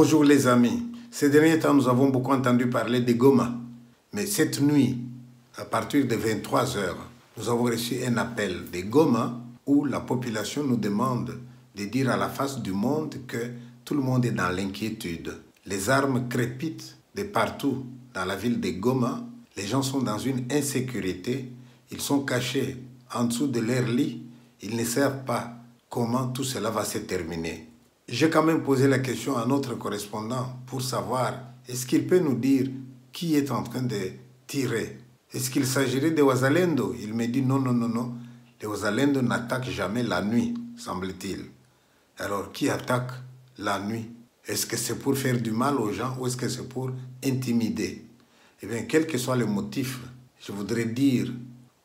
Bonjour les amis. Ces derniers temps, nous avons beaucoup entendu parler des Goma. Mais cette nuit, à partir de 23 heures, nous avons reçu un appel des Goma où la population nous demande de dire à la face du monde que tout le monde est dans l'inquiétude. Les armes crépitent de partout dans la ville de Goma. Les gens sont dans une insécurité. Ils sont cachés en dessous de leur lit. Ils ne savent pas comment tout cela va se terminer. J'ai quand même posé la question à notre correspondant pour savoir est-ce qu'il peut nous dire qui est en train de tirer. Est-ce qu'il s'agirait de Wazalendo? Il me dit non. Les Wazalendo n'attaquent jamais la nuit, semble-t-il. Alors, qui attaque la nuit? Est-ce que c'est pour faire du mal aux gens ou est-ce que c'est pour intimider? Eh bien, quel que soit le motif, je voudrais dire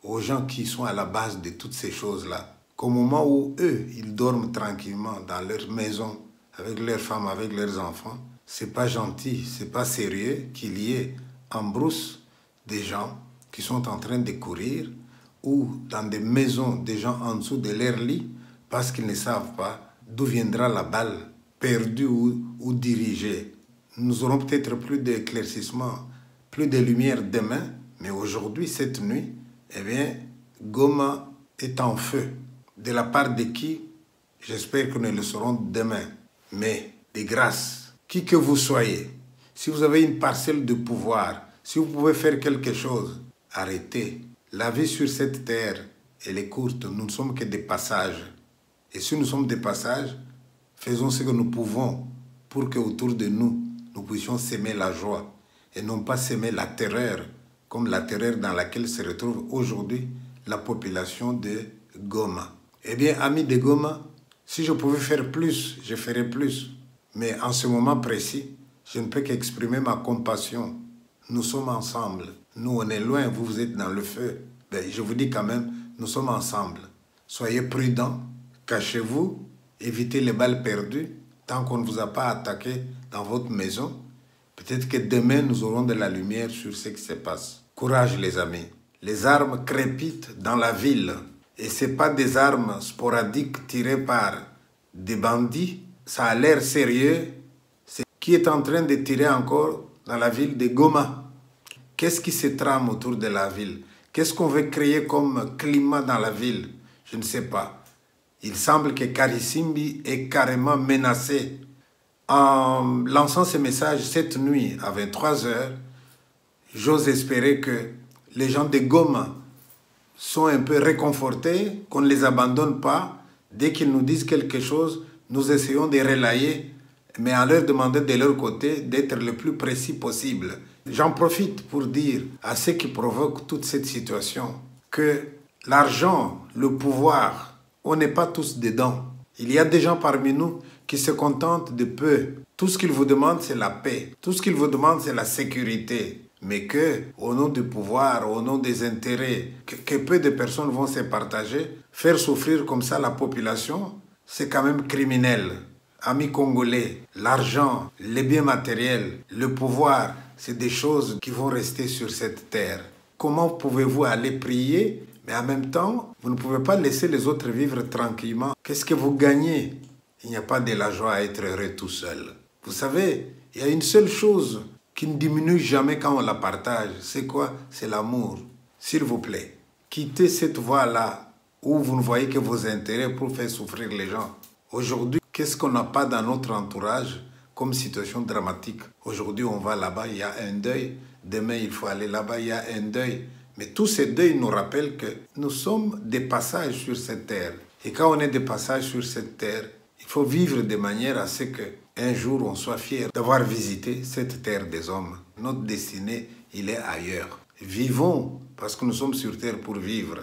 aux gens qui sont à la base de toutes ces choses-là, qu'au moment où eux, ils dorment tranquillement dans leur maison, avec leurs femmes, avec leurs enfants, c'est pas gentil, c'est pas sérieux qu'il y ait en brousse des gens qui sont en train de courir ou dans des maisons, des gens en dessous de leur lit parce qu'ils ne savent pas d'où viendra la balle perdue ou dirigée. Nous aurons peut-être plus d'éclaircissement, plus de lumière demain, mais aujourd'hui, cette nuit, eh bien, Goma est en feu. De la part de qui? J'espère que nous le saurons demain. Mais, de grâce, qui que vous soyez, si vous avez une parcelle de pouvoir, si vous pouvez faire quelque chose, arrêtez. La vie sur cette terre, elle est courte. Nous ne sommes que des passages. Et si nous sommes des passages, faisons ce que nous pouvons pour qu'autour de nous, nous puissions s'aimer la joie et non pas s'aimer la terreur, comme la terreur dans laquelle se retrouve aujourd'hui la population de Goma. Eh bien, amis de Goma, si je pouvais faire plus, je ferais plus. Mais en ce moment précis, je ne peux qu'exprimer ma compassion. Nous sommes ensemble. Nous, on est loin, vous êtes dans le feu. Ben, je vous dis quand même, nous sommes ensemble. Soyez prudents, cachez-vous, évitez les balles perdues. Tant qu'on ne vous a pas attaqué dans votre maison, peut-être que demain, nous aurons de la lumière sur ce qui se passe. Courage, les amis. Les armes crépitent dans la ville. Et ce n'est pas des armes sporadiques tirées par des bandits. Ça a l'air sérieux. C'est qui est en train de tirer encore dans la ville de Goma? Qu'est-ce qui se trame autour de la ville? Qu'est-ce qu'on veut créer comme climat dans la ville? Je ne sais pas. Il semble que Karisimbi est carrément menacé. En lançant ce message cette nuit à 23 heures, j'ose espérer que les gens de Goma sont un peu réconfortés, qu'on ne les abandonne pas. Dès qu'ils nous disent quelque chose, nous essayons de relayer, mais en leur demandant de leur côté d'être le plus précis possible. J'en profite pour dire à ceux qui provoquent toute cette situation que l'argent, le pouvoir, on n'est pas tous dedans. Il y a des gens parmi nous qui se contentent de peu. Tout ce qu'ils vous demandent, c'est la paix. Tout ce qu'ils vous demandent, c'est la sécurité. Mais que, au nom du pouvoir, au nom des intérêts, que peu de personnes vont se partager, faire souffrir comme ça la population, c'est quand même criminel. Amis congolais, l'argent, les biens matériels, le pouvoir, c'est des choses qui vont rester sur cette terre. Comment pouvez-vous aller prier, mais en même temps, vous ne pouvez pas laisser les autres vivre tranquillement? Qu'est-ce que vous gagnez? Il n'y a pas de la joie à être heureux tout seul. Vous savez, il y a une seule chose qui ne diminue jamais quand on la partage. C'est quoi? C'est l'amour. S'il vous plaît, quittez cette voie-là où vous ne voyez que vos intérêts pour faire souffrir les gens. Aujourd'hui, qu'est-ce qu'on n'a pas dans notre entourage comme situation dramatique? Aujourd'hui, on va là-bas, il y a un deuil. Demain, il faut aller là-bas, il y a un deuil. Mais tous ces deuils nous rappellent que nous sommes des passages sur cette terre. Et quand on est des passages sur cette terre, il faut vivre de manière à ce qu'un jour on soit fier d'avoir visité cette terre des hommes. Notre destinée, il est ailleurs. Vivons parce que nous sommes sur terre pour vivre.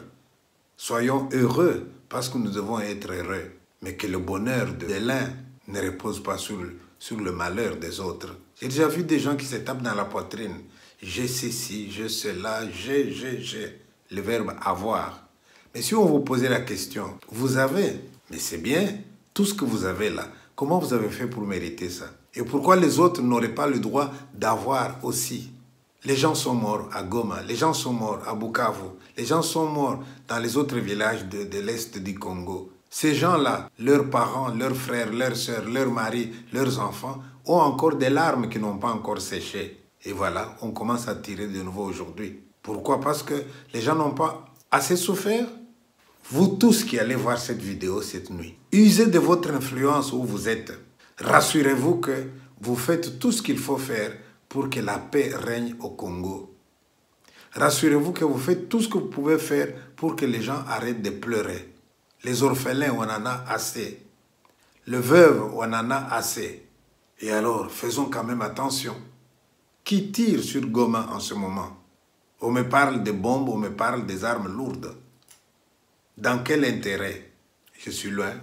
Soyons heureux parce que nous devons être heureux. Mais que le bonheur de l'un ne repose pas sur le malheur des autres. J'ai déjà vu des gens qui se tapent dans la poitrine. J'ai ceci, j'ai cela, j'ai. Le verbe avoir. Mais si on vous posait la question, vous avez, mais c'est bien, tout ce que vous avez là, comment vous avez fait pour mériter ça? Et pourquoi les autres n'auraient pas le droit d'avoir aussi? Les gens sont morts à Goma, les gens sont morts à Bukavu, les gens sont morts dans les autres villages de l'Est du Congo. Ces gens-là, leurs parents, leurs frères, leurs sœurs, leurs maris, leurs enfants ont encore des larmes qui n'ont pas encore séché. Et voilà, on commence à tirer de nouveau aujourd'hui. Pourquoi? Parce que les gens n'ont pas assez souffert. Vous tous qui allez voir cette vidéo cette nuit, usez de votre influence où vous êtes. Rassurez-vous que vous faites tout ce qu'il faut faire pour que la paix règne au Congo. Rassurez-vous que vous faites tout ce que vous pouvez faire pour que les gens arrêtent de pleurer. Les orphelins, on en a assez. Les veuves, on en a assez. Et alors, faisons quand même attention. Qui tire sur Goma en ce moment? On me parle de bombes, on me parle des armes lourdes. Dans quel intérêt? Je suis loin,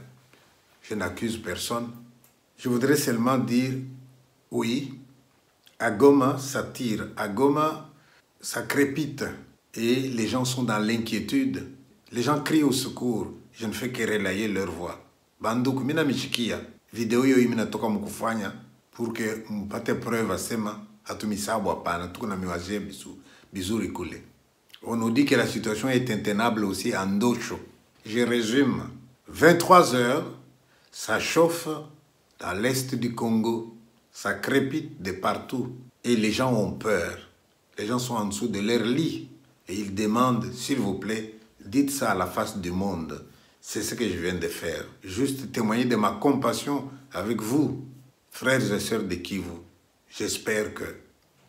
je n'accuse personne. Je voudrais seulement dire, oui, à Goma, ça tire. À Goma, ça crépite. Et les gens sont dans l'inquiétude. Les gens crient au secours. Je ne fais que relayer leur voix. Banduku, mina michikia. Vidéo yo imina toka mukufanya pour que mpate preuve asema hatumisabu hapana tuko na miwazie bizuri kule. On nous dit que la situation est intenable aussi à Ndocho. Je résume. 23 heures, ça chauffe dans l'est du Congo. Ça crépite de partout. Et les gens ont peur. Les gens sont en dessous de leur lit. Et ils demandent, s'il vous plaît, dites ça à la face du monde. C'est ce que je viens de faire. Juste témoigner de ma compassion avec vous, frères et sœurs de Kivu. J'espère que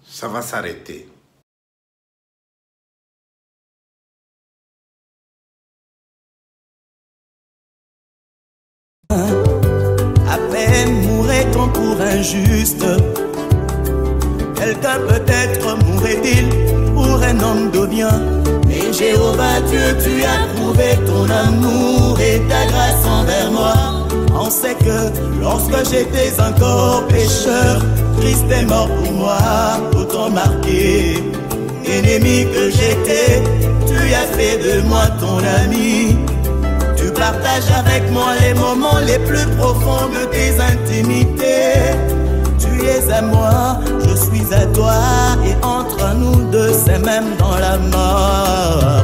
ça va s'arrêter. À peine mourrait-on pour injuste. Quelqu'un peut-être mourrait-il pour un homme de bien. Mais Jéhovah Dieu, tu as prouvé ton amour et ta grâce envers moi. On sait que lorsque j'étais encore pécheur, Christ est mort pour moi, autant marqué. Ennemi que j'étais, tu as fait de moi ton ami. Tu partages avec moi les moments les plus profonds de tes intimités. Tu es à moi, je suis à toi, et entre nous deux c'est même dans la mort.